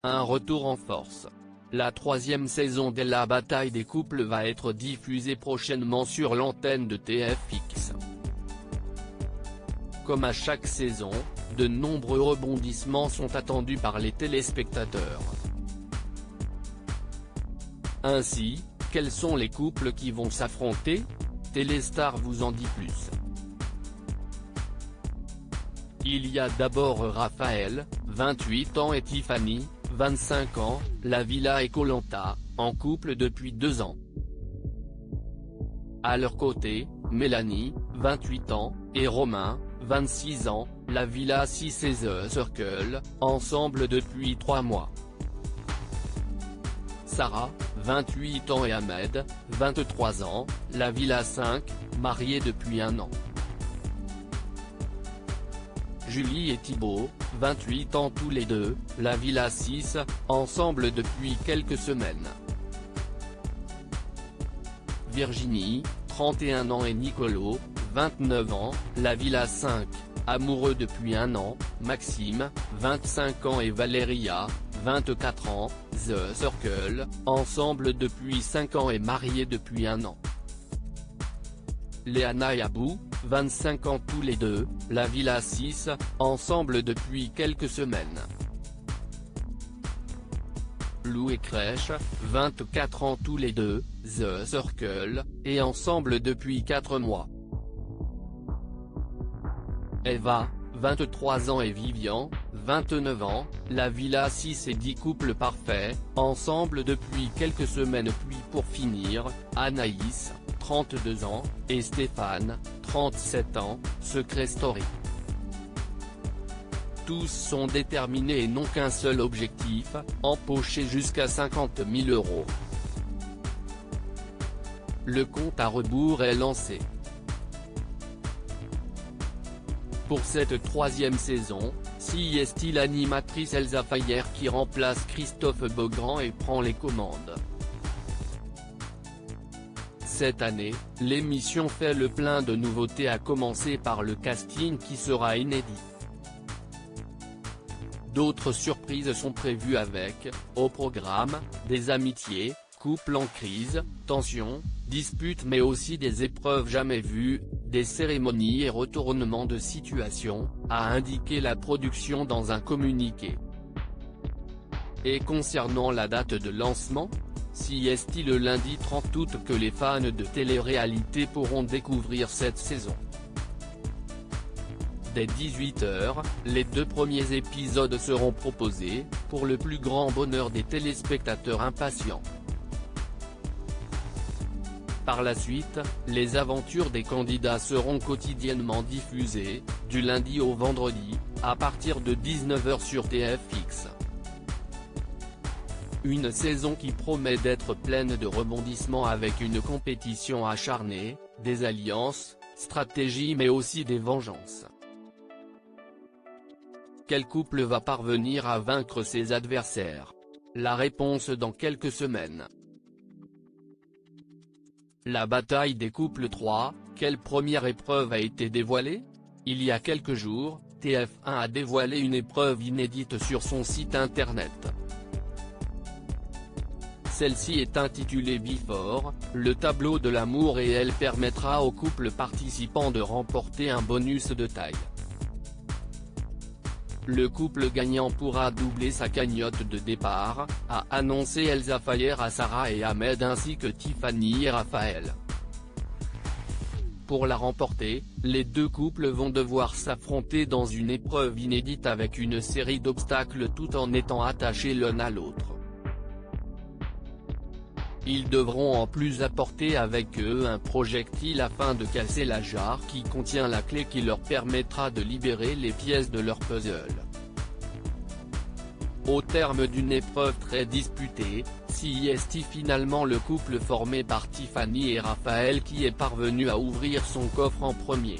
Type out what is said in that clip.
Un retour en force. La troisième saison de la bataille des couples va être diffusée prochainement sur l'antenne de TFX. Comme à chaque saison, de nombreux rebondissements sont attendus par les téléspectateurs. Ainsi, quels sont les couples qui vont s'affronter? Téléstar vous en dit plus. Il y a d'abord Raphaël, 28 ans et Tiffany, 25 ans, la Villa et Koh Lanta, en couple depuis 2 ans. À leur côté, Mélanie, 28 ans, et Romain, 26 ans, la Villa 6 et The Circle, ensemble depuis 3 mois. Sarah, 28 ans et Ahmed, 23 ans, la Villa 5, mariés depuis 1 an. Julie et Thibaut, 28 ans tous les deux, la Villa 6, ensemble depuis quelques semaines. Virginie, 31 ans et Nicolo, 29 ans, la Villa 5, amoureux depuis 1 an, Maxime, 25 ans et Valéria, 24 ans, The Circle, ensemble depuis 5 ans et mariés depuis 1 an. Léana et Abou, 25 ans tous les deux, la Villa 6, ensemble depuis quelques semaines. Lou et Crèche, 24 ans tous les deux, The Circle, et ensemble depuis 4 mois. Eva, 23 ans et Vivian, 29 ans, la Villa 6 et 10 couples parfaits, ensemble depuis quelques semaines. Puis pour finir, Anaïs, 32 ans, et Stéphane, 37 ans, Secret Story. Tous sont déterminés et n'ont qu'un seul objectif, empocher jusqu'à 50 000 €. Le compte à rebours est lancé. Pour cette troisième saison, si est l'animatrice Elsa Fayer qui remplace Christophe Beaugrand et prend les commandes. Cette année, l'émission fait le plein de nouveautés à commencer par le casting qui sera inédit. D'autres surprises sont prévues avec, au programme, des amitiés, couples en crise, tensions, disputes mais aussi des épreuves jamais vues, des cérémonies et retournements de situation, a indiqué la production dans un communiqué. Et concernant la date de lancement, si est le lundi 30 août que les fans de télé-réalité pourront découvrir cette saison. Dès 18 h, les 2 premiers épisodes seront proposés, pour le plus grand bonheur des téléspectateurs impatients. Par la suite, les aventures des candidats seront quotidiennement diffusées, du lundi au vendredi, à partir de 19 h sur TFX. Une saison qui promet d'être pleine de rebondissements avec une compétition acharnée, des alliances, stratégies mais aussi des vengeances. Quel couple va parvenir à vaincre ses adversaires? La réponse dans quelques semaines. La bataille des couples 3, quelle première épreuve a été dévoilée? Il y a quelques jours, TF1 a dévoilé une épreuve inédite sur son site internet. Celle-ci est intitulée Before, le tableau de l'amour et elle permettra aux couples participants de remporter un bonus de taille. Le couple gagnant pourra doubler sa cagnotte de départ, a annoncé Elsa Fayer à Sarah et Ahmed ainsi que Tiffany et Raphaël. Pour la remporter, les 2 couples vont devoir s'affronter dans une épreuve inédite avec une série d'obstacles tout en étant attachés l'un à l'autre. Ils devront en plus apporter avec eux un projectile afin de casser la jarre qui contient la clé qui leur permettra de libérer les pièces de leur puzzle. Au terme d'une épreuve très disputée, c'est finalement le couple formé par Tiffany et Raphaël qui est parvenu à ouvrir son coffre en premier.